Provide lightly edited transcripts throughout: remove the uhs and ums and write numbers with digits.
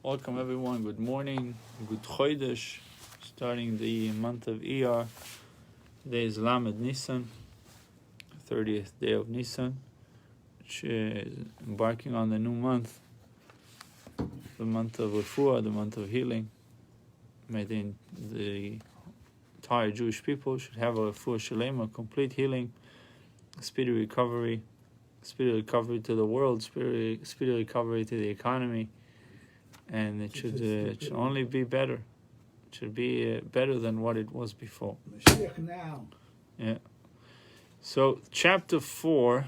Welcome everyone, good morning, good chodesh, starting the month of Iyar. Today is Lamed Nisan, 30th day of Nisan, which is embarking on the new month, the month of Refuah, the month of healing. May the entire Jewish people should have a Refuah Shalema, complete healing, speedy recovery to the world, speedy recovery to the economy. And it should only be better. It should be better than what it was before. Now. Yeah. So chapter 4,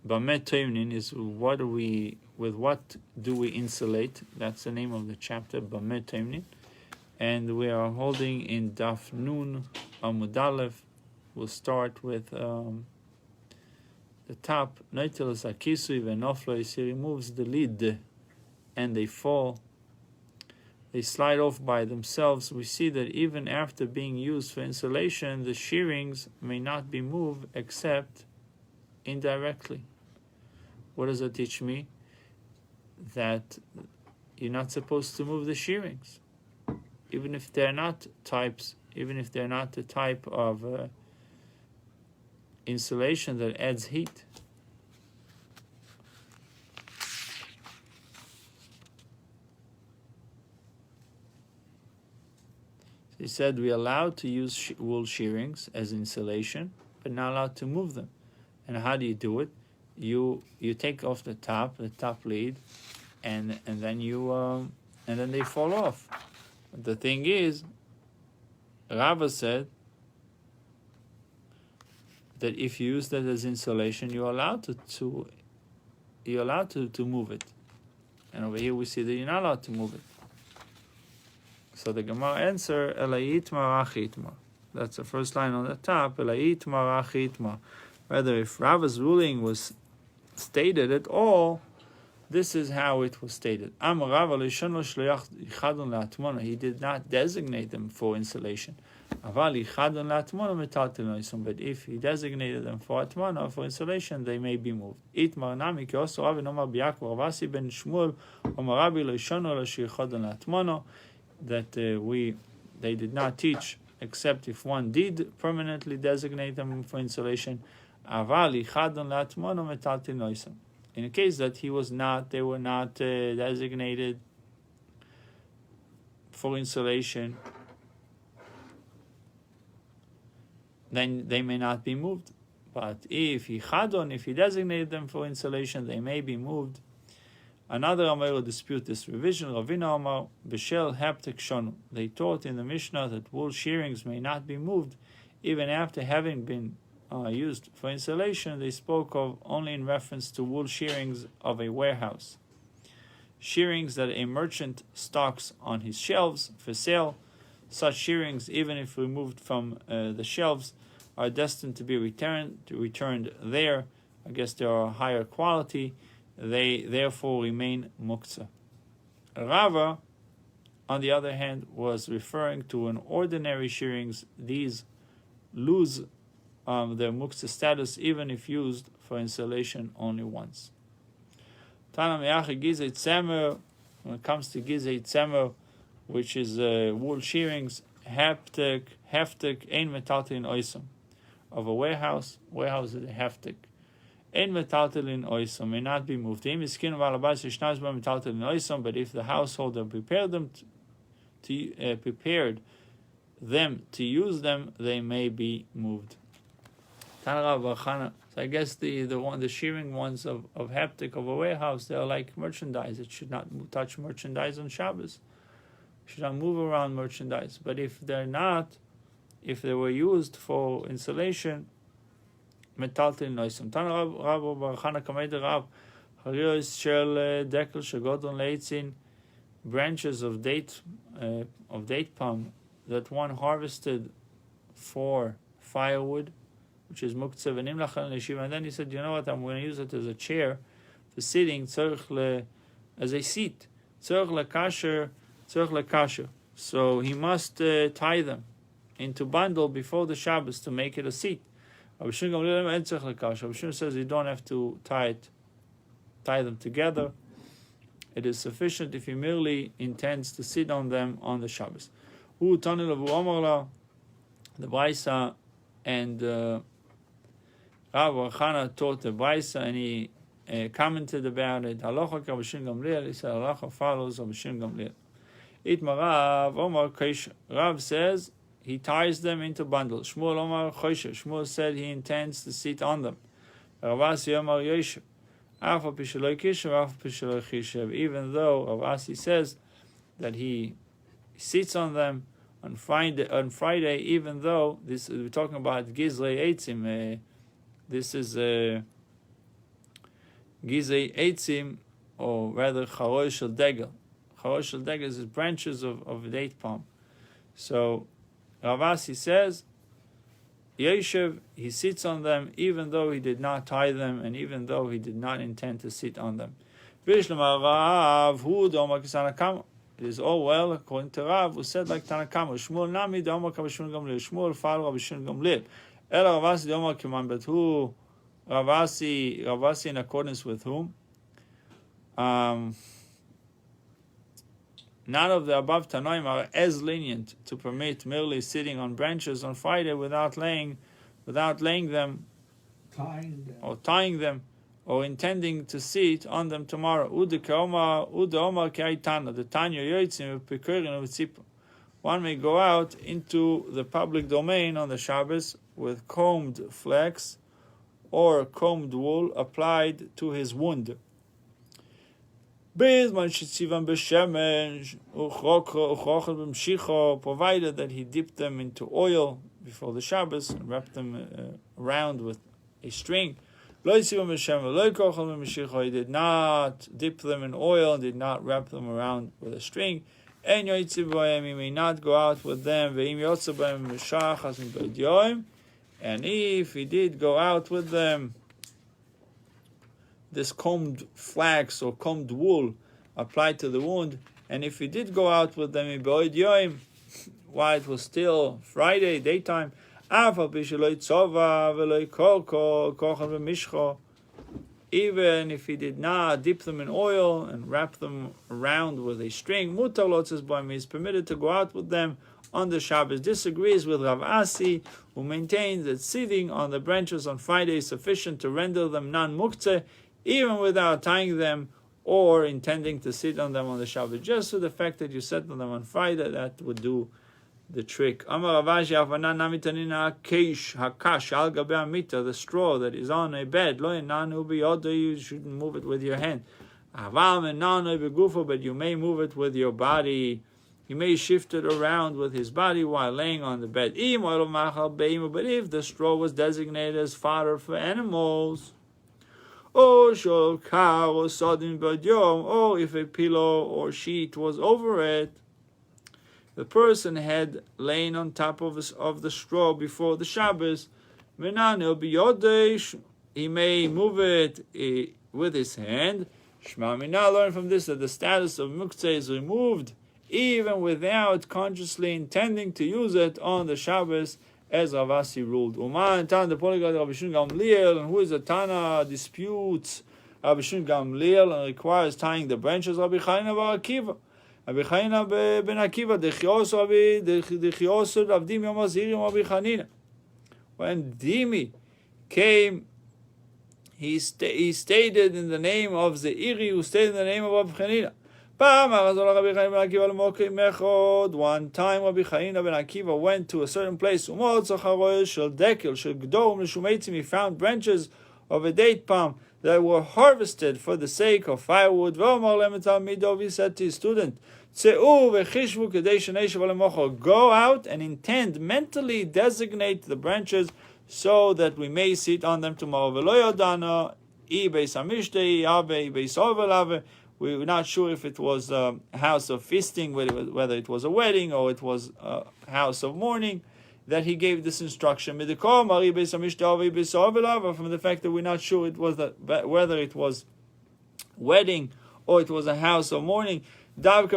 Bamet Toimnin, is with what do we insulate? That's the name of the chapter, Bamet Toimnin. And we are holding in Daf Nun Amud Aleph. We'll start with the top. Noitel Zakisui Venoflois. He removes the lid and they fall. They slide off by themselves. We see that even after being used for insulation, the shearings may not be moved except indirectly. What does that teach me? That you're not supposed to move the shearings, even if they're not the type of insulation that adds heat. He said we're allowed to use wool shearings as insulation, but not allowed to move them. And how do you do it? You take off the top lead, and then they fall off. The thing is, Rava said that if you use that as insulation, you're allowed to move it. And over here we see that you're not allowed to move it. So the Gemara answer, Elayitma Rachitma. That's the first line on the top, Elayitma Rachitma. Rather, if Rava's ruling was stated at all, this is how it was stated. He did not designate them for insulation. But if he designated them for atmana, for insulation, they may be moved. That they did not teach except if one did permanently designate them for insulation. In the case that they were not designated for insulation, then they may not be moved. But if he designated them for insulation, they may be moved. Another Amar will dispute this revision. Ravina Amar B'Shel Haptek Shonu. They taught in the Mishnah that wool shearings may not be moved even after having been used for insulation. They spoke of only in reference to wool shearings of a warehouse. Shearings that a merchant stocks on his shelves for sale. Such shearings, even if removed from the shelves, are destined to be returned there. I guess they are higher quality. They therefore remain muktzah. Rava, on the other hand, was referring to an ordinary shearings. These lose their muktzah status even if used for insulation only once. When it comes to gizei tzemer, which is wool shearings, heftek ein metaltalin oisam, of a warehouse is a heftek. Ein metaltalin oisam, may not be moved. But if the householder prepared them to use them, they may be moved. So I guess the shearing ones of heptic of a warehouse, they're like merchandise. It should not touch merchandise on Shabbos. It should not move around merchandise. But if they were used for insulation, metaltalin oisam. Tana Rab Bar Chana Kamei de Rab Harios Shel Dekel Shegodon Leitzin, branches of date palm that one harvested for firewood, which is muktzah v'nim lachan l'shiva. And then he said, you know what, I'm going to use it as a chair for sitting, as a seat. Tzorich lekasher. So he must tie them into bundle before the Shabbos to make it a seat. Rabbi Shimon says you don't have to tie them together. It is sufficient if he merely intends to sit on them on the Shabbos. Hu Tanu Lavu Omarla, the Baisa, and Rav Chana taught the Baisa, and he commented about it. Halacha Rabbi Shimon Gamliel. He said halacha follows Rabbi Shimon Gamliel. Itma Rav Omar Keish. Rav says he ties them into bundles. Shmuel Omar Choisha. Shmuel said he intends to sit on them. Ravasi Omar Yeshev. Even though Ravasi says that he sits on them on Friday, even though this we're talking about Gizrei Eitzim. This is Gizrei Eitzim, or rather Charosh Shel Degel. Charosh Shel Degel is branches of date palm. So Ravasi says Yeshev, he sits on them even though he did not tie them and even though he did not intend to sit on them. It is all well according to Rav, who said like Tanakama. Shmuel Nami D'Omar Rabbi Shimon Gamliel. Shmuel follow Rabbi Shimon Gamliel. Ela Ravasi D'Omar Kiman, but who Ravasi in accordance with whom? None of the above Tanoim are as lenient to permit merely sitting on branches on Friday without laying them, tying them, or intending to sit on them tomorrow. The Tanya Yotzim Pekurin Tzipor. One may go out into the public domain on the Shabbos with combed flax or combed wool applied to his wound. Provided that he dipped them into oil before the Shabbos and wrapped them around with a string. He did not dip them in oil and did not wrap them around with a string. He may not go out with them. And if he did go out with them, this combed flax or combed wool applied to the wound, and if he did go out with them in Bo'ed Yoim, while it was still Friday, daytime, even if he did not dip them in oil and wrap them around with a string, he is permitted to go out with them on the Shabbos. Disagrees with Rav Asi, who maintains that sitting on the branches on Friday is sufficient to render them non-muktzeh, even without tying them or intending to sit on them on the Shabbos. Just for the fact that you sat on them on Friday, that would do the trick. The straw that is on a bed, you shouldn't move it with your hand. But you may move it with your body. You may shift it around with his body while laying on the bed. But if the straw was designated as fodder for animals, or if a pillow or sheet was over it, the person had lain on top of the straw before the Shabbos, he may move it with his hand. Shema Mina, learn from this that the status of muktzeh is removed even without consciously intending to use it on the Shabbos, as Ravasi ruled. Uman Tan, the polyglot Rabbi Shimon Gamliel, and who is a Tana, disputes Rabbi Shimon Gamliel and requires tying the branches. Rabbi Chaina bar Akiva, Rabbi Chaina ben Akiva, Dechiosod Avdim Yom Azirim Rabbi Chanina. When Dimi came, he stated in the name of the Iri, who stated in the name of Rabbi Chanina. One time Rabbi Chaina ben Akiva went to a certain place. He found branches of a date palm that were harvested for the sake of firewood. He said to his student, go out and intend, mentally designate the branches so that we may sit on them tomorrow. We were not sure if it was a house of feasting, whether it was a wedding or it was a house of mourning, that he gave this instruction. From the fact that we're not sure it was whether it was wedding or it was a house of mourning, it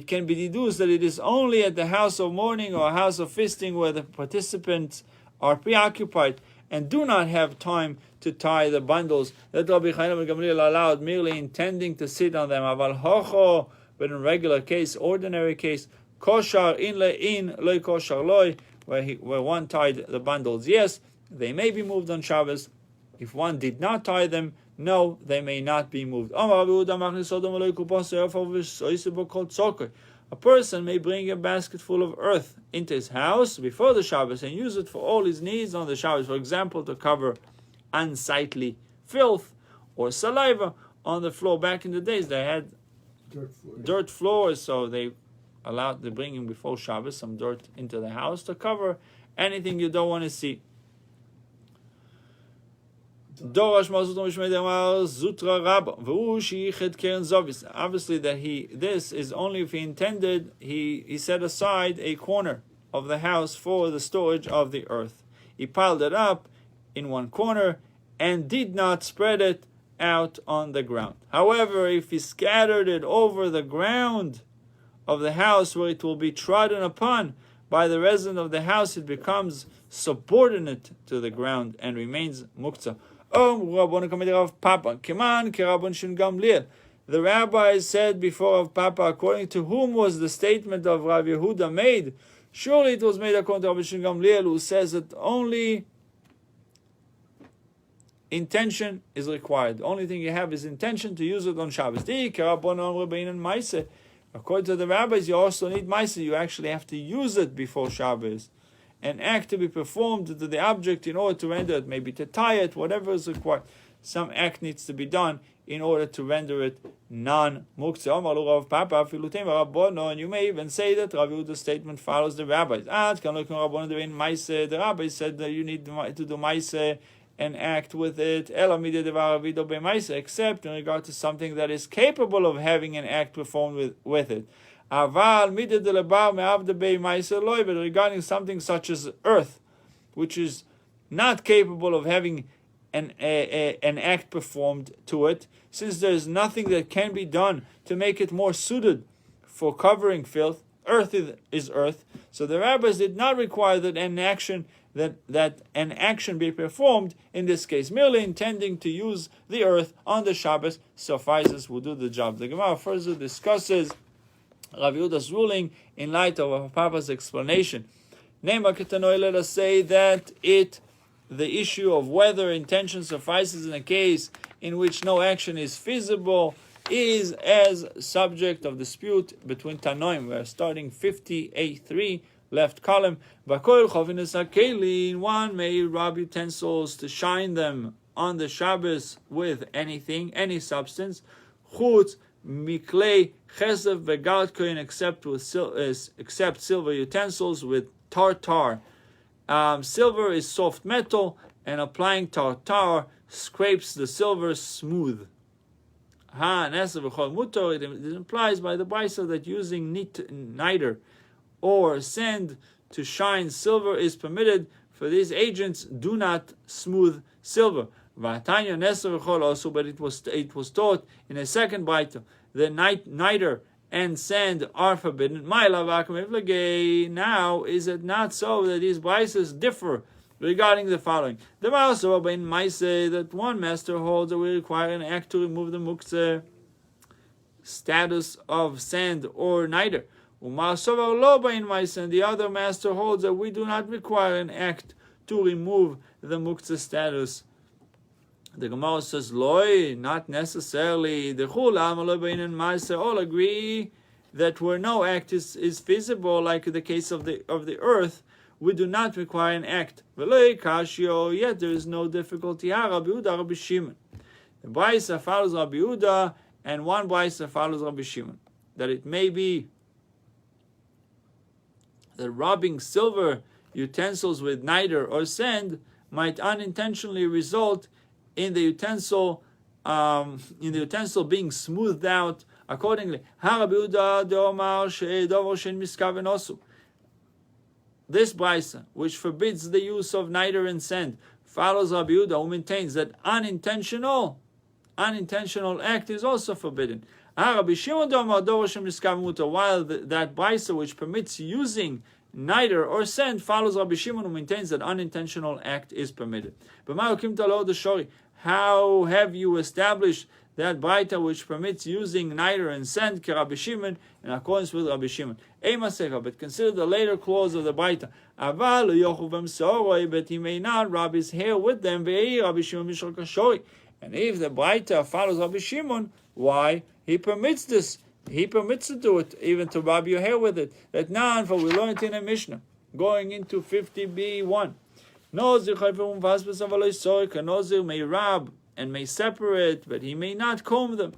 can be deduced that it is only at the house of mourning or a house of feasting where the participants are preoccupied. and do not have time to tie the bundles, that Rabbi Chaim and Gamliel allowed, merely intending to sit on them. Aval hocho, but in regular case, ordinary case, koshar in loy koshar loy, where one tied the bundles, yes, they may be moved on Shabbos. If one did not tie them, no, they may not be moved. A person may bring a basket full of earth into his house before the Shabbos and use it for all his needs on the Shabbos. For example, to cover unsightly filth or saliva on the floor. Back in the days, they had dirt floors, so they allowed to bring in before Shabbos some dirt into the house to cover anything you don't want to see. Obviously that this is only if he intended, he set aside a corner of the house for the storage of the earth. He piled it up in one corner and did not spread it out on the ground. However, if he scattered it over the ground of the house where it will be trodden upon by the resident of the house, it becomes subordinate to the ground and remains muktzah. The rabbi said before of Papa, according to whom was the statement of Rav Yehuda made? Surely it was made according to Rabbi Shimon Gamliel, who says that only intention is required. The only thing you have is intention to use it on Shabbos. According to the rabbis, you also need Maisa. You actually have to use it before Shabbos. An act to be performed to the object in order to render it, maybe to tie it, whatever is required. Some act needs to be done in order to render it non-muktzah. And you may even say that Rav Yehuda's statement follows the rabbis. The rabbi said that you need to do Maisa and act with it, except in regard to something that is capable of having an act performed with it. But regarding something such as earth, which is not capable of having an act performed to it, since there is nothing that can be done to make it more suited for covering filth, earth is earth. So the rabbis did not require that an action be performed in this case. Merely intending to use the earth on the Shabbos suffices, will do the job. The Gemara further discusses Rav Yehuda's ruling in light of Papa's explanation. Let us say that the issue of whether intention suffices in a case in which no action is feasible is as subject of dispute between Tanoim. We are starting 58.3, left column. One may rub utensils to shine them on the Shabbos with anything, any substance. Chutz miklei chesef v'galt koyin, except silver utensils with tartar. Silver is soft metal, and applying tartar scrapes the silver smooth. It implies by the Brisa that using niter or sand to shine silver is permitted, for these agents do not smooth silver. Also, but it was taught in a second Brisa that niter and sand are forbidden. Now, is it not so that these Brisas differ regarding the following? The Rabbi Menahse that one master holds that we require an act to remove the muktzah status of sand or niter. And the other master holds that we do not require an act to remove the muktzah status. The Gemara says, "Loi, not necessarily. The Chul all agree that where no act is feasible, like the case of the earth, we do not require an act. Yet there is no difficulty. Rabbi Yehuda, Rabbi Shimon. The Brisa follows Rabbi Yehuda, and one Brisa follows Rabbi Shimon. That it may be that rubbing silver utensils with niter or sand might unintentionally result in the utensil being smoothed out accordingly. This Brisa, which forbids the use of niter and sand, follows Rabbi Yehuda, who maintains that unintentional act is also forbidden. While that Brisa, which permits using niter or send follows Rabbi Shimon, who maintains that unintentional act is permitted. But how have you established that Braita which permits using niter and send Rabbi Shimon in accordance with Rabbi Shimon? But consider the later clause of the Braita. But he may not rub his hair with them. And if the Braita follows Rabbi Shimon, why? He permits this. He permits to do it, even to rub your hair with it. That now, for we learned in a Mishnah, going into 50b1. Nozir may rub and may separate, but he may not comb them.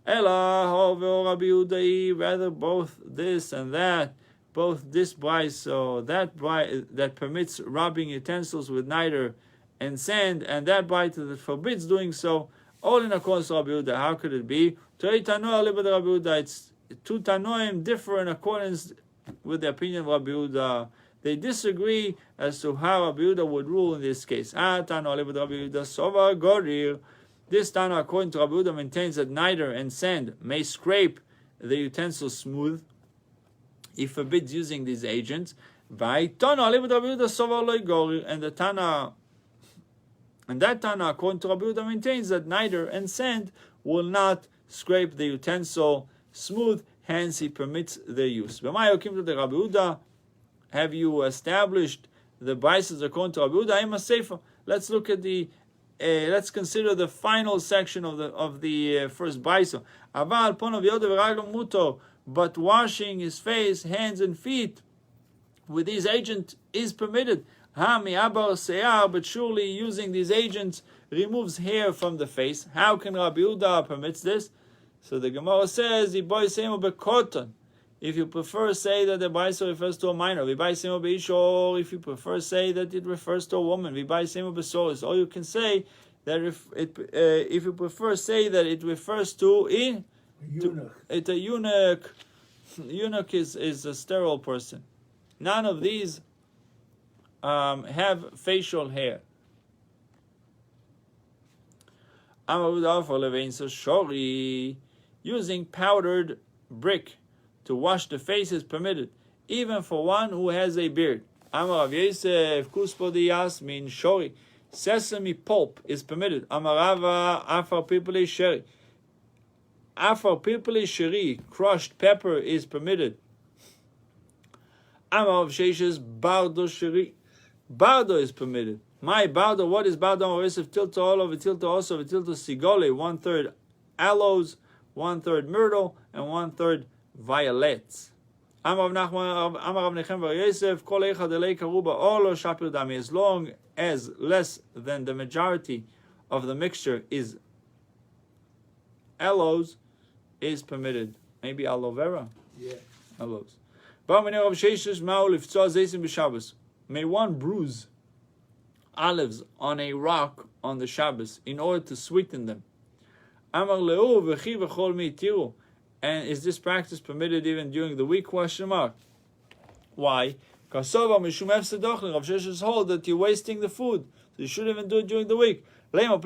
Rather, both this and that, both this brayso, that permits rubbing utensils with niter and sand, and that brayso that forbids doing so, all in accordance with Rabbi Yehuda. How could it be? It's two Tanoim differ in accordance with the opinion of Rabbi Yehuda. They disagree as to how Rabbi Yehuda would rule in this case. This Tana, according to Rabbi Yehuda, maintains that niter and sand may scrape the utensils smooth. He forbids using these agents. And that Tana, according to Rabbi Yehuda, maintains that niter and sand will not scrape the utensil smooth, hence he permits their use. Have you established the biases according to Rabbi Yehuda? Let's look at let's consider the final section of the first baisa. But washing his face, hands, and feet with these agents is permitted. But surely using these agents removes hair from the face. How can Rabbi Yehuda permits this? So the Gemara says, if you prefer, say that the Baisa refers to a minor. Or if you prefer, say that it refers to a woman. Or you can say that if you prefer, say that it refers to a eunuch. It's a eunuch. Eunuch is a sterile person. None of these have facial hair. Using powdered brick to wash the face is permitted, even for one who has a beard. Amar Rav Yosef, kuspodi yasmin shori. Sesame pulp is permitted. Amar Rava, afar pipli sheri. Afar pipli sheri, crushed pepper is permitted. Amar Rav Sheshes, bardo sheri. Bardo is permitted. My bardo, what is bardo? Amar Yosef, tilto olav, tilto also, tilto sigole, 1/3 aloes, 1/3 myrtle, and 1/3 violets. As long as less than the majority of the mixture is aloes, is permitted. Maybe aloe vera? Yeah. Aloes. May one bruise olives on a rock on the Shabbos in order to sweeten them. And is this practice permitted even during the week? Question mark. Why? Because Rav Sheshes hold that you're wasting the food, so you shouldn't even do it during the week. Maybe Rav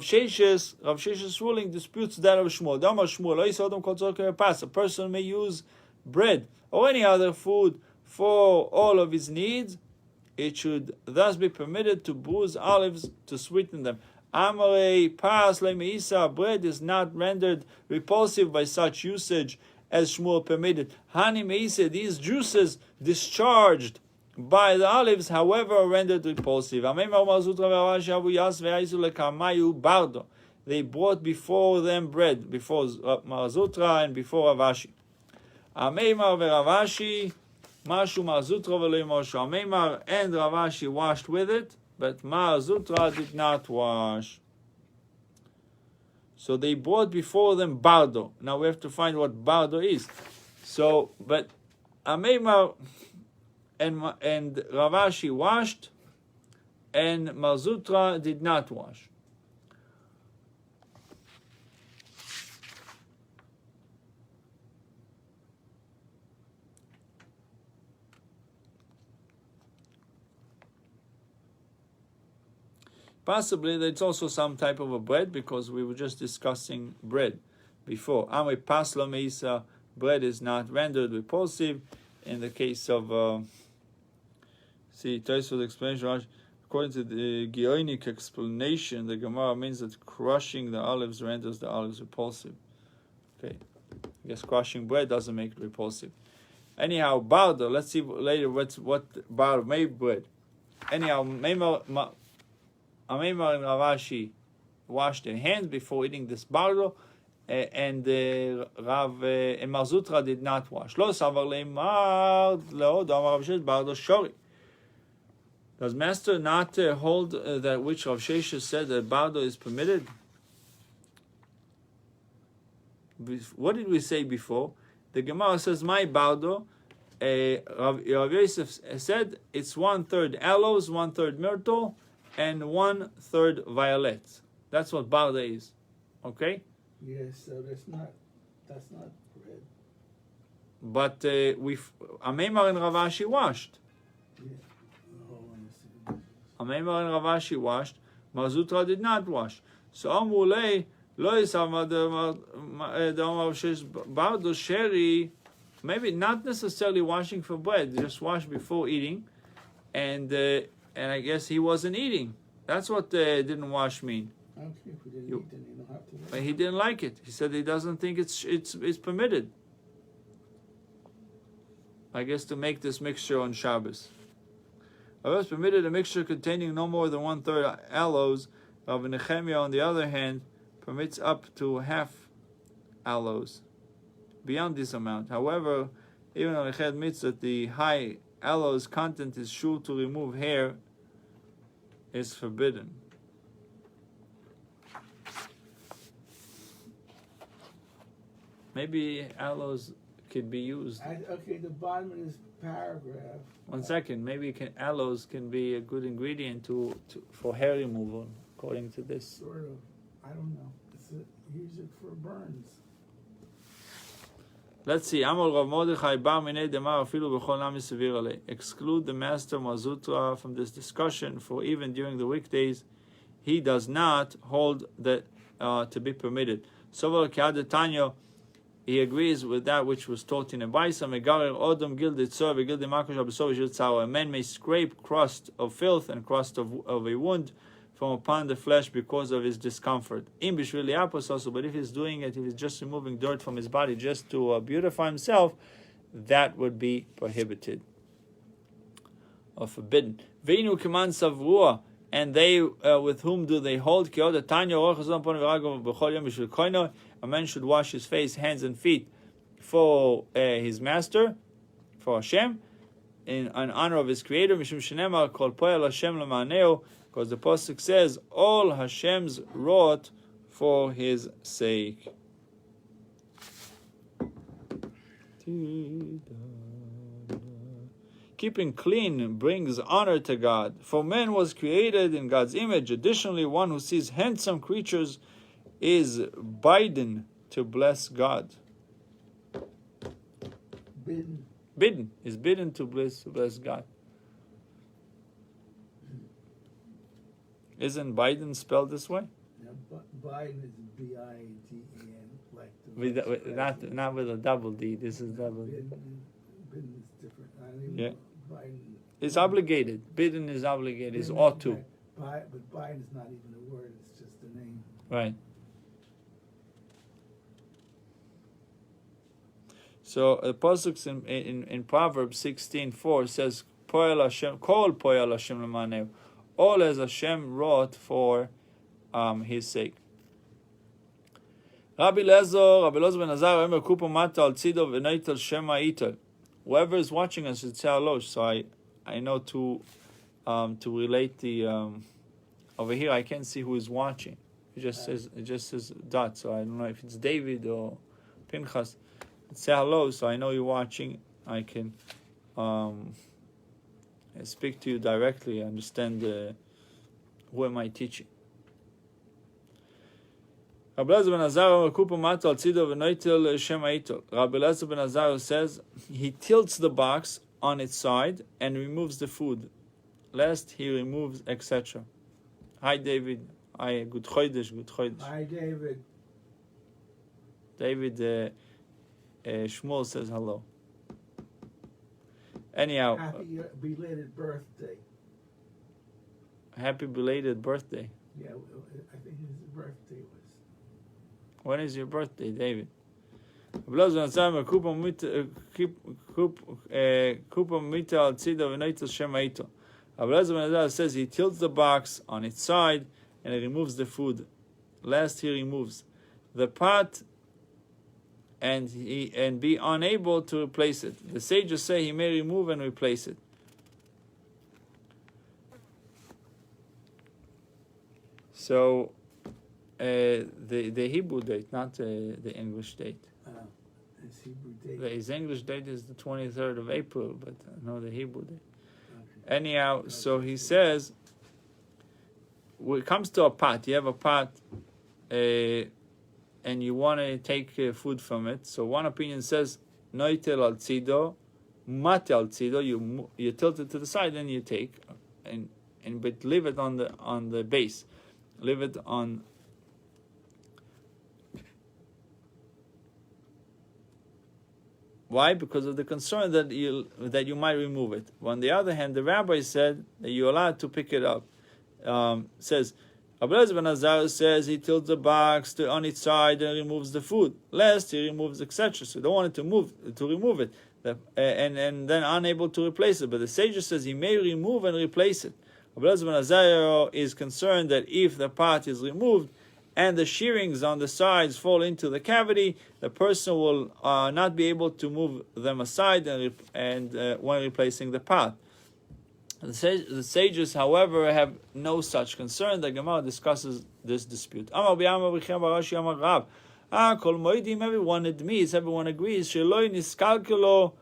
Sheshes ruling disputes that of Shmuel. A person may use bread or any other food for all of his needs. It should thus be permitted to bruise olives to sweeten them. Amare pas lemeisa, bread is not rendered repulsive by such usage as Shmuel permitted. Hani meisa, these juices discharged by the olives, however, are rendered repulsive. They brought before them bread, before Marzutra and before Ravashi. Ameimar veRavashi, Mashu Marzutra v'lo Moshe. Ameimar and Ravashi washed with it, but Marzutra did not wash. So they brought before them bardo. Now we have to find what bardo is. So, but Ameimar and Ravashi washed, and Marzutra did not wash. Possibly it's also some type of a bread, because we were just discussing bread before. Amre pasla meisa, bread is not rendered repulsive. In the case of, Tosfos explanation, according to the Geonic explanation, the Gemara means that crushing the olives renders the olives repulsive. Okay, I guess crushing bread doesn't make it repulsive. Anyhow, bardo, let's see later what bardo made bread. Anyhow, Amemar and Ravashi washed their hands before eating this bardo, and Rav and Marzutra did not wash. Lo savar leimar lo damar Rav Sheshes bardo shori. Does Master not hold that which Rav Sheshes said that bardo is permitted? What did we say before? The Gemara says, my bardo, Rav Yosef said, it's 1/3 aloes, 1/3 myrtle, and 1/3 violet. That's what bardo is. Okay? Yes, so that's not bread. But Amemar and Ravashi washed. Yeah. Amemar and Ravashi washed. Marzutra did not wash. So Amulei lo yisav bardo sheri. Maybe not necessarily washing for bread, just wash before eating, and I guess he wasn't eating. That's what didn't wash mean. Okay, if we didn't eat, then you don't have to wash. But he didn't like it. He said he doesn't think it's permitted. I guess to make this mixture on Shabbos. However, it's permitted a mixture containing no more than 1/3 aloes. Rav Nehemiah, on the other hand, permits up to half aloes. Beyond this amount. However, even though Nechad admits that the high aloes content is sure to remove hair, is forbidden. Maybe aloes could be used. Okay, the bottom of this paragraph. One second. Maybe aloes can be a good ingredient for hair removal, according to this. Sort of. I don't know. Use it for burns. Let's see. Amol Rav Mordechai bar minei demar afilu b'chol nami sevir alei. Exclude the master Marzutra from this discussion, for even during the weekdays, he does not hold that to be permitted. Sovar K'ad Tanya, he agrees with that which was taught in a Baisa. Megarer Odom Gilded Tzor v'Gilded Makosh Abesov V'Shil Tzara. A man may scrape crust of filth and crust of a wound from upon the flesh because of his discomfort. Im b'shvil liapos also, but if he's doing it, if he's just removing dirt from his body just to beautify himself, that would be prohibited or forbidden. Veinu kiman savruah, and they with whom do they hold? A man should wash his face, hands, and feet for his master, for Hashem, in honor of his Creator. Mishum shenemar kol poel Hashem lemaneo. Because the pasuk says, all Hashem's wrought for His sake. Keeping clean brings honor to God. For man was created in God's image. Additionally, one who sees handsome creatures is bidden to bless God. Bidden is bidden to bless God. Isn't Biden spelled this way? Yeah, Biden is B-I-D-E-N, like not with a double D. This is double D. Biden is different. Yeah. Biden. It's obligated. Biden is obligated. It's ought to. But Biden is not even a word. It's just a name. Right. So the pasuk in Proverbs 16:4 says, "Poel Hashem, kol poel Hashem lemaneu." All as Hashem wrought for His sake. Rabbi Lezer ben Azar, Emer Kupa Mata al Tzido v'Neitel Shema Itel. Whoever is watching us should say alosh. So I know to relate the over here. I can't see who is watching. It just says dot. So I don't know if it's David or Pinchas. Say hello. So I know you're watching. I can speak to you directly. Understand who am I teaching. Rabbi Lezer ben Azar ben Azar says he tilts the box on its side and removes the food, lest he removes, etc. Hi David. Hi, good chodesh. Hi David. David, Shmuel says hello. Anyhow, Happy belated birthday. happy belated birthday. Yeah, I think his birthday was. When is your birthday, David? Rabbi Menahse says he tilts the box on its side and he removes the food. Last he removes the pot and be unable to replace it. The sages say he may remove and replace it. So the Hebrew date, not the English date. His Hebrew date. His English date is the 23rd of April, but no, the Hebrew date. Okay. Anyhow, so he says, when it comes to a pot, you have a pot, and you want to take food from it. So one opinion says, noitel al tzido, mate al tzido. You tilt it to the side, and you take, but leave it on the base, leave it on. Why? Because of the concern that you might remove it. On the other hand, the rabbi said that you're allowed to pick it up. Says, Rabbi Menahse says he tilts the box on its side and removes the food. Lest he removes, etc. So you don't want it to remove it, and then unable to replace it. But the sage says he may remove and replace it. Rabbi Menahse is concerned that if the pot is removed and the shearings on the sides fall into the cavity, the person will not be able to move them aside and when replacing the pot. The sages, however, have no such concern. The Gemara discusses this dispute. Everyone admits, everyone agrees, that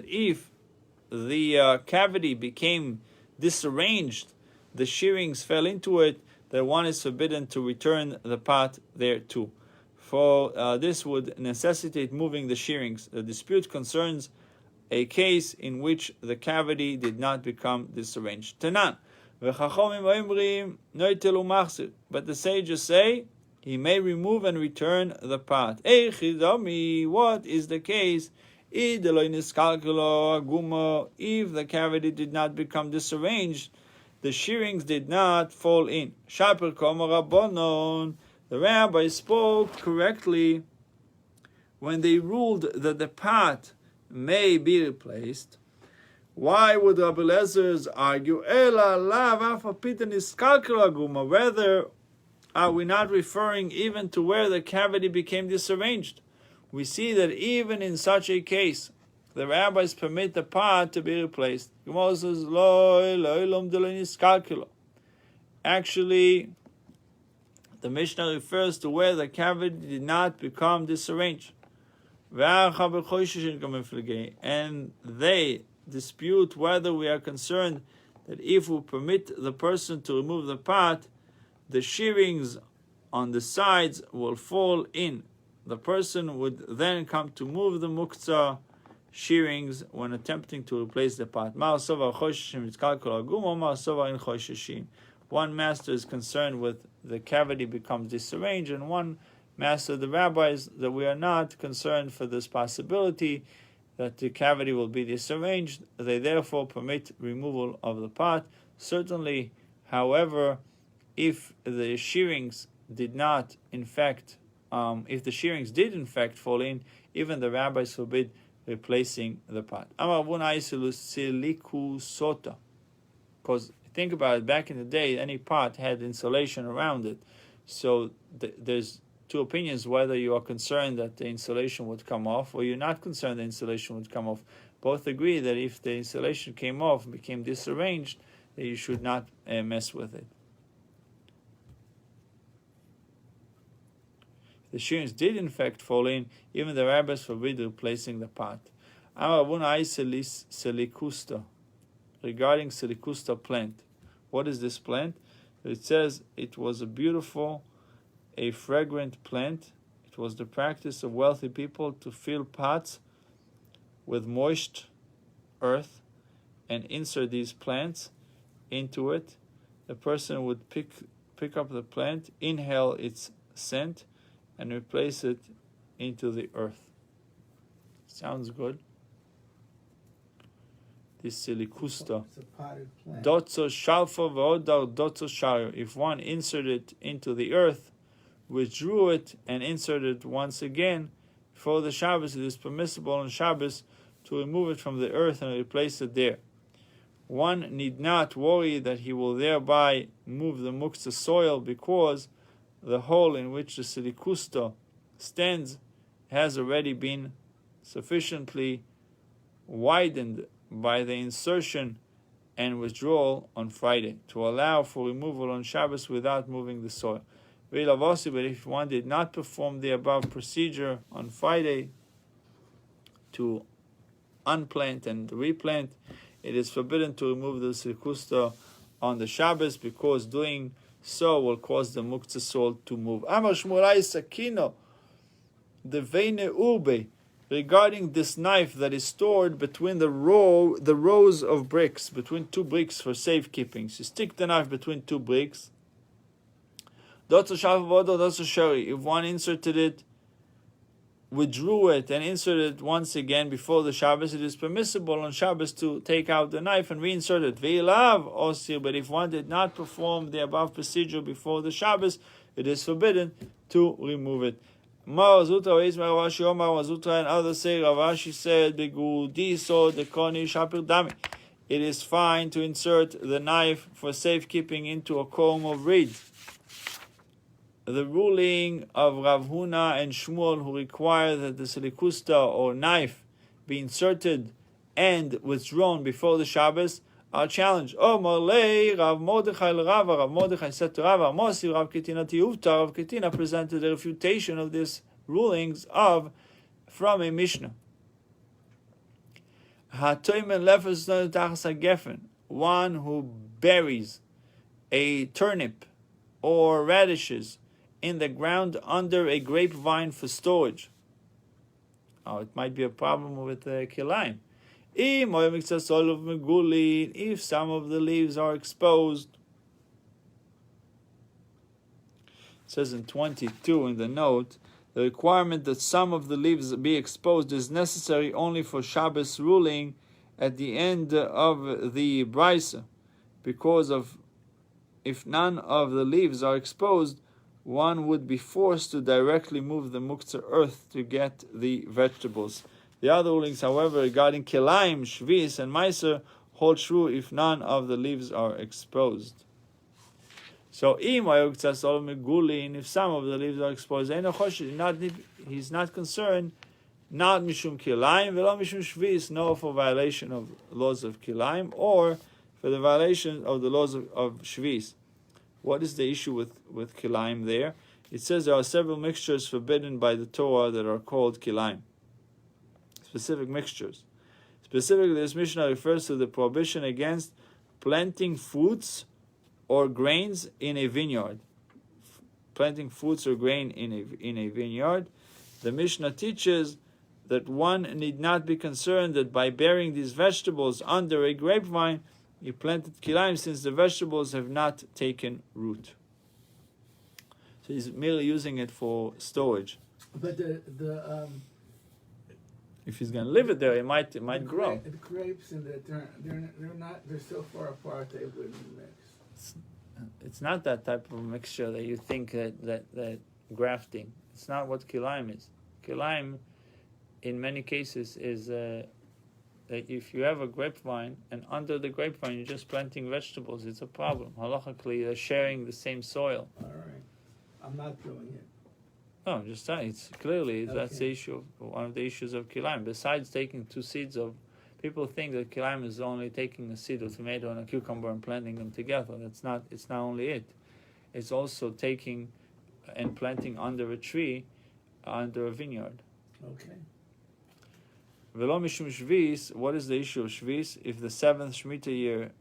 if the cavity became disarranged, the shearings fell into it, that one is forbidden to return the pot there too. For this would necessitate moving the shearings. The dispute concerns a case in which the cavity did not become disarranged. Tanan. But the sages say he may remove and return the pot. What is the case? If the cavity did not become disarranged, the shearings did not fall in. The rabbi spoke correctly when they ruled that the pot may be replaced. Why would Rabbi Elazar argue? Rather, are we not referring even to where the cavity became disarranged? We see that even in such a case, the rabbis permit the pot to be replaced. Gemara says, actually, the Mishnah refers to where the cavity did not become disarranged. And they dispute whether we are concerned that if we permit the person to remove the pot, the shearings on the sides will fall in. The person would then come to move the muktzah shearings when attempting to replace the pot. One master is concerned with the cavity becomes disarranged, and one master, the rabbis, that we are not concerned for this possibility that the cavity will be disarranged. They therefore permit removal of the pot. Certainly, however, if the shearings did not, in fact, if the shearings did in fact fall in, even the rabbis forbid replacing the pot. Because think about it, back in the day, any pot had insulation around it. So there's two opinions whether you are concerned that the insulation would come off or you're not concerned the insulation would come off. Both agree that if the insulation came off and became disarranged, that you should not mess with it. The shearings did in fact fall in, even the rabbis forbid replacing the pot. Regarding silikusta plant. What is this plant? It says it was a fragrant plant. It was the practice of wealthy people to fill pots with moist earth and insert these plants into it. The person would pick up the plant, inhale its scent, and replace it into the earth. Sounds good. This silikusta. It's a potted plant. Dotzo shalfa v'odar dotzo shario. If one inserted it into the earth, withdrew it, and inserted it once again before the Shabbos, it is permissible on Shabbos to remove it from the earth and replace it there. One need not worry that he will thereby move the muktzah soil, because the hole in which the silikusta stands has already been sufficiently widened by the insertion and withdrawal on Friday to allow for removal on Shabbos without moving the soil. But if one did not perform the above procedure on Friday to unplant and replant, it is forbidden to remove the silikusta on the Shabbos, because doing so will cause the muktzah soil to move. Amar Shmuelai Sakino, the Veine Urbe, regarding this knife that is stored between the rows of bricks, between two bricks for safekeeping. So you stick the knife between two bricks. If one inserted it, withdrew it, and inserted it once again before the Shabbos, it is permissible on Shabbos to take out the knife and reinsert it. But if one did not perform the above procedure before the Shabbos, it is forbidden to remove it. And others say, Ravashi said, it is fine to insert the knife for safekeeping into a comb of reed. The ruling of Rav Huna and Shmuel, who require that the silikusta or knife be inserted and withdrawn before the Shabbos, are challenged. Rav Mordechai said to Rav Amosi, Rav Ketina Tiyuvta, Rav Ketina presented a refutation of these rulings from a Mishnah. One who buries a turnip or radishes in the ground under a grapevine for storage. It might be a problem with the kilaim. If some of the leaves are exposed, it says in 22 in the note, the requirement that some of the leaves be exposed is necessary only for Shabbos ruling at the end of the brisa, because of if none of the leaves are exposed, one would be forced to directly move the muktzah earth to get the vegetables. The other rulings, however, regarding kilaim, shvis, and meiser, hold true if none of the leaves are exposed. So, if some of the leaves are exposed, he's not concerned, not mishum kilaim, velo mishum shvis, no for violation of laws of kilaim, or for the violation of the laws of shvis. What is the issue with kilaim there? It says there are several mixtures forbidden by the Torah that are called kilaim. Specific mixtures. Specifically, this Mishnah refers to the prohibition against planting fruits or grains in a vineyard. Planting fruits or grain in a vineyard. The Mishnah teaches that one need not be concerned that by burying these vegetables under a grapevine, he planted kilaim, since the vegetables have not taken root. So he's merely using it for storage. But if he's going to leave it there, it might grow. The grapes and they're so far apart they wouldn't mix. It's not that type of mixture that you think that grafting. It's not what kilaim is. Kilaim, in many cases, is that if you have a grapevine and under the grapevine you're just planting vegetables, it's a problem. Halachically, they're sharing the same soil. All right, I'm not doing it. No, I'm just saying. It's clearly that's the issue. One of the issues of kilaim. Besides taking two seeds of, people think that kilaim is only taking a seed of tomato and a cucumber and planting them together. That's not. It's not only it. It's also taking and planting under a tree, under a vineyard. Okay. Velo mishum shvis. What is the issue of shvis? If the 7th Shemitah year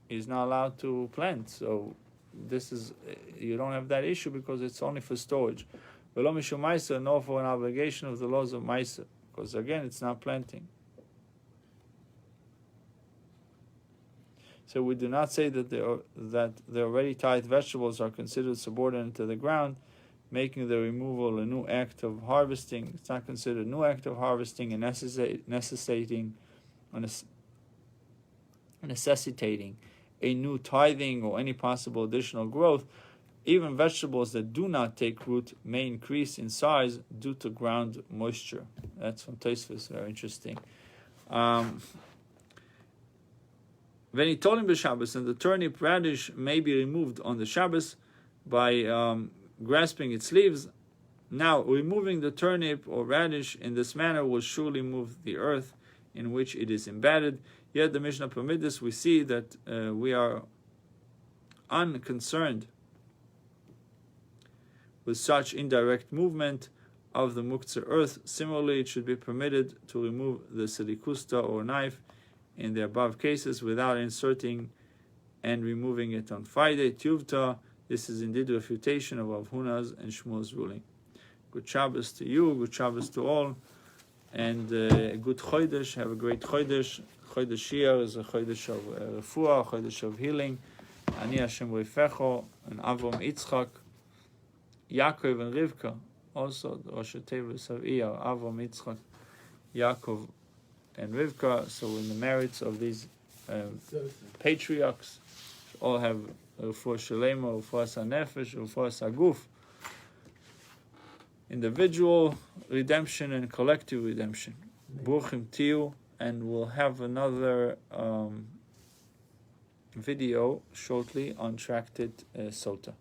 is not allowed to plant, so this is, you don't have that issue because it's only for storage. Velo mishum meiser, nor for an obligation of the laws of meiser, because again it's not planting. So we do not say that the already tithed vegetables are considered subordinate to the ground, making the removal a new act of harvesting. It's not considered a new act of harvesting and necessitating a new tithing or any possible additional growth. Even vegetables that do not take root may increase in size due to ground moisture. That's from Tosfos, very interesting. When he told him the Shabbos, and the turnip radish may be removed on the Shabbos by grasping its leaves. Now, removing the turnip or radish in this manner will surely move the earth in which it is embedded. Yet the Mishnah permits this. We see that we are unconcerned with such indirect movement of the muktzah earth. Similarly, it should be permitted to remove the silikusta or knife in the above cases without inserting and removing it on Friday. Tuvta, this is indeed a refutation of Rav Huna's and Shmuel's ruling. Good Shabbos to you, good Shabbos to all, and a good Chodesh. Have a great Chodesh. Chodesh Iyar is a Chodesh of Refuah, a Chodesh of healing. Ani Hashem Reifecho, and Avram Yitzchak, Yaakov and Rivka, also the Rosh Hashanah of Iyar, Avram Yitzchak, Yaakov and Rivka. So in the merits of these patriarchs, all have Refuah Shalema, Refuah Sanefesh, Refuah Saguf, individual redemption and collective redemption. Bruchim Tiu, and we'll have another video shortly on Tractate Sota.